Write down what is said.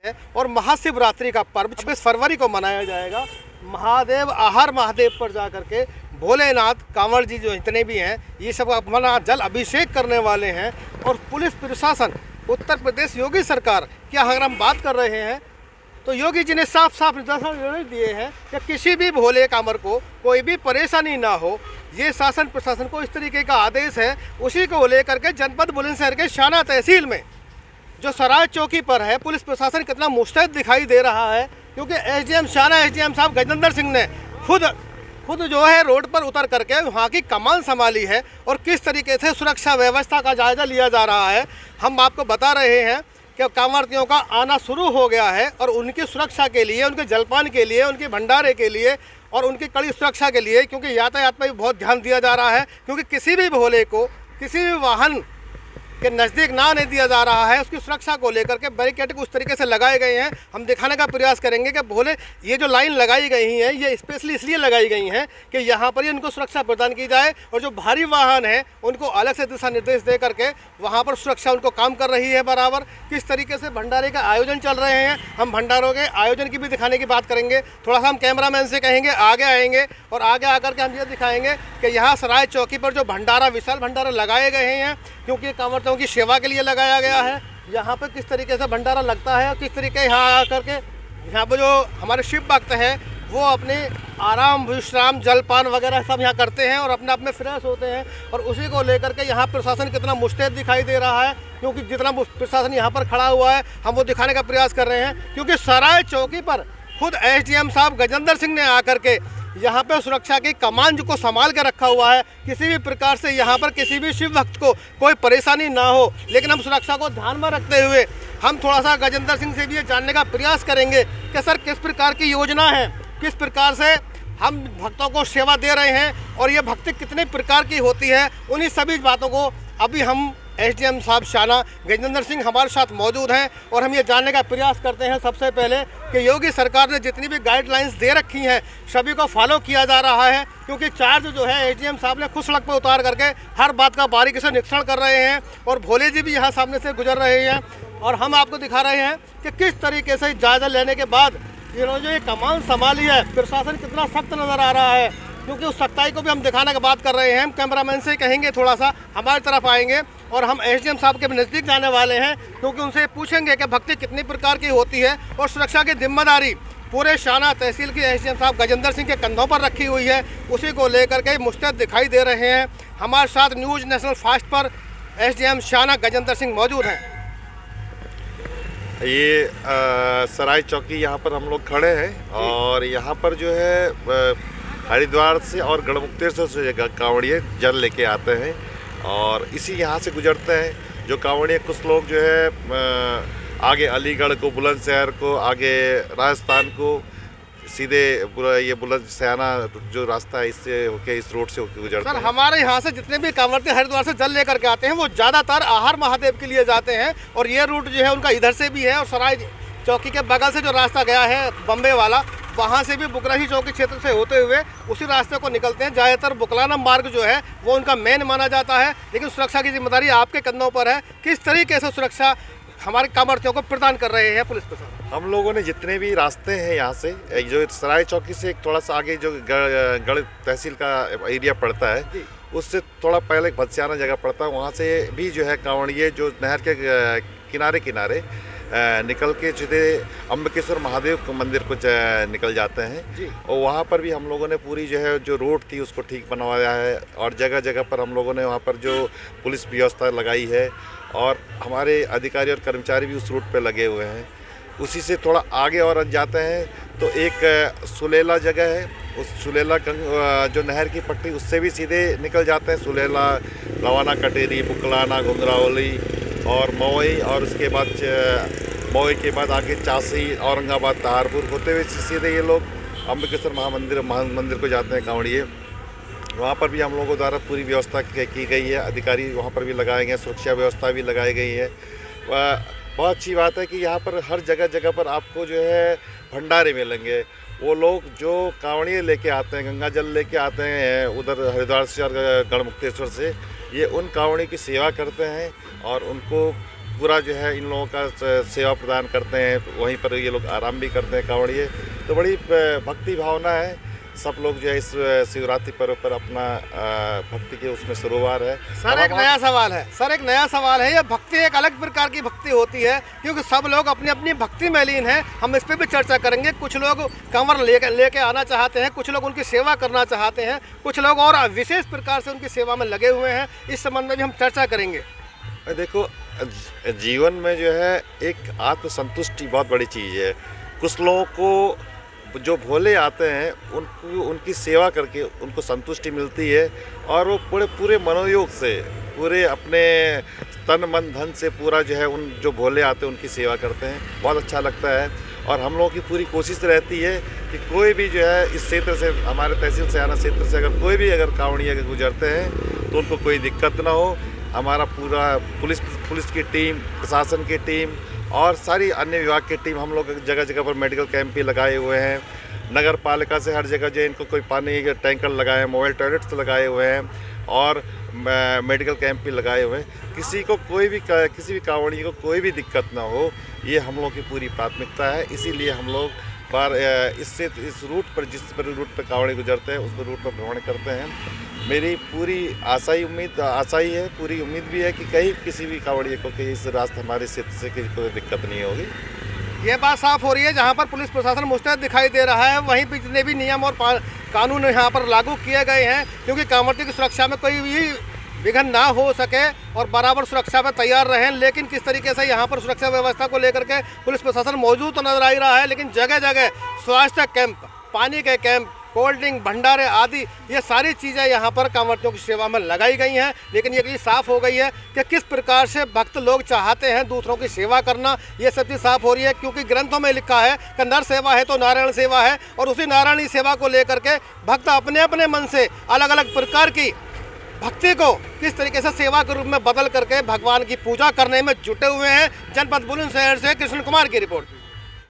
है और महाशिवरात्रि का पर्व 26 फरवरी को मनाया जाएगा। महादेव आहार महादेव पर जा करके भोलेनाथ कांवड़ जी जो इतने भी हैं ये सब अपना जल अभिषेक करने वाले हैं। और पुलिस प्रशासन उत्तर प्रदेश योगी सरकार की अगर हम बात कर रहे हैं तो योगी जी ने साफ साफ निर्देश दिए हैं कि किसी भी भोले कांवड़ को कोई भी परेशानी ना हो। ये शासन प्रशासन को इस तरीके का आदेश है। उसी को लेकर के जनपद बुलंदशहर के शाना तहसील में जो सराय चौकी पर है पुलिस प्रशासन कितना मुस्तैद दिखाई दे रहा है, क्योंकि एसडीएम शाना एसडीएम साहब गजेंद्र सिंह ने खुद जो है रोड पर उतर करके वहाँ की कमान संभाली है और किस तरीके से सुरक्षा व्यवस्था का जायजा लिया जा रहा है। हम आपको बता रहे हैं कि कांवड़ियों का आना शुरू हो गया है और उनकी सुरक्षा के लिए, उनके जलपान के लिए, उनके भंडारे के लिए और उनकी कड़ी सुरक्षा के लिए, क्योंकि यातायात पर भी बहुत ध्यान दिया जा रहा है, क्योंकि किसी भी भोले को किसी भी वाहन के नज़दीक ना आने दिया जा रहा है। उसकी सुरक्षा को लेकर के बैरिकेड उस तरीके से लगाए गए हैं। हम दिखाने का प्रयास करेंगे कि भोले ये जो लाइन लगाई गई है ये स्पेशली इसलिए लगाई गई हैं कि यहाँ पर ही उनको सुरक्षा प्रदान की जाए और जो भारी वाहन है उनको अलग से दिशा निर्देश दे करके वहाँ पर सुरक्षा उनको काम कर रही है बराबर। किस तरीके से भंडारे का आयोजन चल रहे हैं, हम भंडारों के आयोजन की भी दिखाने की बात करेंगे। थोड़ा सा हम कैमरामैन से कहेंगे आगे आएंगे और आगे आकर के हम ये दिखाएंगे कि यहाँ सराय चौकी पर जो भंडारा विशाल भंडारा लगाए गए हैं, क्योंकि कांवड़ियों की सेवा के लिए लगाया गया है। यहाँ पर किस तरीके से भंडारा लगता है और किस तरीके यहाँ आकर के यहाँ पर जो हमारे शिव भक्त हैं वो अपने आराम विश्राम जलपान वगैरह सब यहाँ करते हैं और अपने आप में फ्रेश होते हैं। और उसी को लेकर के यहाँ प्रशासन कितना मुस्तैद दिखाई दे रहा है, क्योंकि जितना प्रशासन यहाँ पर खड़ा हुआ है हम वो दिखाने का प्रयास कर रहे हैं। क्योंकि सराय चौकी पर खुद एसडीएम साहब गजेंद्र सिंह ने आकर के यहाँ पे सुरक्षा की कमान को संभाल के रखा हुआ है। किसी भी प्रकार से यहाँ पर किसी भी शिव भक्त को कोई परेशानी ना हो, लेकिन हम सुरक्षा को ध्यान में रखते हुए हम थोड़ा सा गजेंद्र सिंह से भी ये जानने का प्रयास करेंगे कि सर किस प्रकार की योजना है, किस प्रकार से हम भक्तों को सेवा दे रहे हैं और ये भक्ति कितने प्रकार की होती है। उन्हीं सभी बातों को अभी हम एसडीएम साहब शाना गजेंद्र सिंह हमारे साथ मौजूद हैं और हम ये जानने का प्रयास करते हैं सबसे पहले कि योगी सरकार ने जितनी भी गाइडलाइंस दे रखी हैं सभी को फॉलो किया जा रहा है, क्योंकि चार्ज जो है एसडीएम साहब ने खुद सड़क पर उतार करके हर बात का बारीकी से निरीक्षण कर रहे हैं और भोले जी भी यहाँ सामने से गुजर रहे हैं और हम आपको दिखा रहे हैं कि किस तरीके से जायजा लेने के बाद इन्होंने जो ये कमान संभाली है प्रशासन कितना सख्त नज़र आ रहा है, क्योंकि उस सख्ताई को भी हम दिखाने की बात कर रहे हैं। हम कैमरामैन से कहेंगे थोड़ा सा हमारी तरफ आएंगे और हम एसडीएम साहब के नज़दीक जाने वाले हैं, क्योंकि उनसे पूछेंगे कि भक्ति कितनी प्रकार की होती है और सुरक्षा की जिम्मेदारी पूरे शाना तहसील की एसडीएम साहब गजेंद्र सिंह के कंधों पर रखी हुई है। उसी को लेकर के मुस्तैद दिखाई दे रहे हैं। हमारे साथ न्यूज़ नेशनल फास्ट पर एसडीएम शाना गजेंद्र सिंह मौजूद हैं। ये सराय चौकी यहाँ पर हम लोग खड़े हैं और यहाँ पर जो है हरिद्वार से और गढ़मुक्तेश्वर से कांवड़िए जल लेके आते हैं और इसी यहाँ से गुजरते हैं। जो कांवड़िए कुछ लोग जो है आगे अलीगढ़ को, बुलंदशहर को, आगे राजस्थान को, सीधे ये बुलंदशहर जो रास्ता है इससे होके इस रोड से होके गुजरते हैं। सर हमारे यहाँ से जितने भी कांवड़िए हरिद्वार से जल लेकर के आते हैं वो ज़्यादातर आहार महादेव के लिए जाते हैं और ये रूट जो है उनका इधर से भी है और सराय चौकी के बगल से जो रास्ता गया है बम्बे वाला वहाँ से भी बुकराही चौकी क्षेत्र से होते हुए उसी रास्ते को निकलते हैं। ज़्यादातर बुकलाना मार्ग जो है वो उनका मेन माना जाता है, लेकिन सुरक्षा की जिम्मेदारी आपके कंधों पर है। किस तरीके से सुरक्षा हमारे कांवड़ियों को प्रदान कर रहे हैं पुलिस प्रशासन? हम लोगों ने जितने भी रास्ते हैं यहाँ से जो सराय चौकी से थोड़ा सा आगे जो गढ़ तहसील का एरिया पड़ता है उससे थोड़ा पहले भदस्याना जगह पड़ता है, वहाँ से भी जो है कांवड़िए जो नहर के किनारे किनारे निकल के सीधे अम्बकेश्वर महादेव मंदिर को निकल जाते हैं और वहाँ पर भी हम लोगों ने पूरी जो है जो रोड थी उसको ठीक बनवाया है और जगह जगह पर हम लोगों ने वहाँ पर जो पुलिस व्यवस्था लगाई है और हमारे अधिकारी और कर्मचारी भी उस रूट पे लगे हुए हैं। उसी से थोड़ा आगे और जाते हैं तो एक सुलेला जगह है, उस सुलेला जो नहर की पट्टी उससे भी सीधे निकल जाते हैं। सुलेला, लवाना कटेरी, बुकलाना, घुंघरावली और मवई और उसके बाद मवई के बाद आगे चासी, औरंगाबाद, तहारपुर होते हुए सीधे ये लोग अम्बकेश्वर मंदिर को जाते हैं कांवड़िए। वहाँ पर भी हम लोगों द्वारा पूरी व्यवस्था की गई है, अधिकारी वहाँ पर भी लगाए गए हैं, सुरक्षा व्यवस्था भी लगाई गई है। बहुत अच्छी बात है कि यहाँ पर हर जगह पर आपको जो है भंडारे मिलेंगे। वो लोग जो कांवड़िए लेके आते हैं, गंगा जल लेके आते हैं उधर हरिद्वार से और गढ़मुक्तेश्वर से, ये उन कांवड़ियों की सेवा करते हैं और उनको पूरा जो है इन लोगों का सेवा प्रदान करते हैं, वहीं पर ये लोग आराम भी करते हैं कांवड़िए। तो बड़ी भक्ति भावना है, सब लोग जो है इस शिवरात्रि पर्व पर अपना भक्ति के उसमें सरोवर है। सर एक नया सवाल है, ये भक्ति एक अलग प्रकार की भक्ति होती है, क्योंकि सब लोग अपनी अपनी भक्ति में लीन हैं। हम इस पर भी चर्चा करेंगे। कुछ लोग कंवर लेके आना चाहते हैं, कुछ लोग उनकी सेवा करना चाहते हैं, कुछ लोग और विशेष प्रकार से उनकी सेवा में लगे हुए हैं। इस संबंध में भी हम चर्चा करेंगे। देखो, जीवन में जो है एक आत्मसंतुष्टि बहुत बड़ी चीज़ है। कुछ लोगों को जो भोले आते हैं उनकी सेवा करके उनको संतुष्टि मिलती है, और वो पूरे मनोयोग से, पूरे अपने तन मन धन से पूरा जो है उन जो भोले आते हैं उनकी सेवा करते हैं। बहुत अच्छा लगता है। और हम लोगों की पूरी कोशिश रहती है कि कोई भी जो है इस क्षेत्र से, हमारे तहसील सयाना क्षेत्र से अगर कोई भी गुजरते हैं तो उनको कोई दिक्कत ना हो। हमारा पूरा पुलिस की टीम, प्रशासन की टीम और सारी अन्य विभाग की टीम, हम लोग जगह जगह पर मेडिकल कैंप भी लगाए हुए हैं। नगर पालिका से हर जगह जो इनको कोई पानी के टैंकर लगाए हैं, मोबाइल टॉयलेट्स लगाए हुए हैं और मेडिकल कैंप भी लगाए हुए हैं। किसी भी कांवड़िए को कोई भी दिक्कत ना हो, ये हम लोग की पूरी प्राथमिकता है। इसीलिए हम लोग इस रूट पर, जिस पर रूट पर कांवड़िए गुजरते हैं उस रूट पर भ्रमण करते हैं। मेरी पूरी आशा ही है, पूरी उम्मीद भी है कि कहीं किसी भी कांवड़िए को कि इस रास्ते हमारे क्षेत्र से कोई दिक्कत नहीं होगी। ये बात साफ हो रही है, जहाँ पर पुलिस प्रशासन मुस्तैद दिखाई दे रहा है, वहीं पर जितने भी नियम और कानून यहाँ पर लागू किए गए हैं, क्योंकि कांवड़ियों की सुरक्षा में कोई भी विघ्न ना हो सके और बराबर सुरक्षा में तैयार रहें। लेकिन किस तरीके से यहाँ पर सुरक्षा व्यवस्था को लेकर के पुलिस प्रशासन मौजूद तो नजर आ रहा है, लेकिन जगह जगह स्वास्थ्य कैंप, पानी के कैंप, कोल्ड ड्रिंक भंडारे आदि, ये सारी चीज़ें यहाँ पर कांवड़ियों की सेवा में लगाई गई हैं। लेकिन ये साफ़ हो गई है कि किस प्रकार से भक्त लोग चाहते हैं दूसरों की सेवा करना, ये सब चीज़ साफ़ हो रही है। क्योंकि ग्रंथों में लिखा है कि नर सेवा है तो नारायण सेवा है, और उसी नारायणी सेवा को लेकर के भक्त अपने अपने मन से अलग अलग प्रकार की भक्ति को किस तरीके से सेवा के रूप में बदल करके भगवान की पूजा करने में जुटे हुए हैं। जनपद बुलंदशहर से कृष्ण कुमार की रिपोर्ट।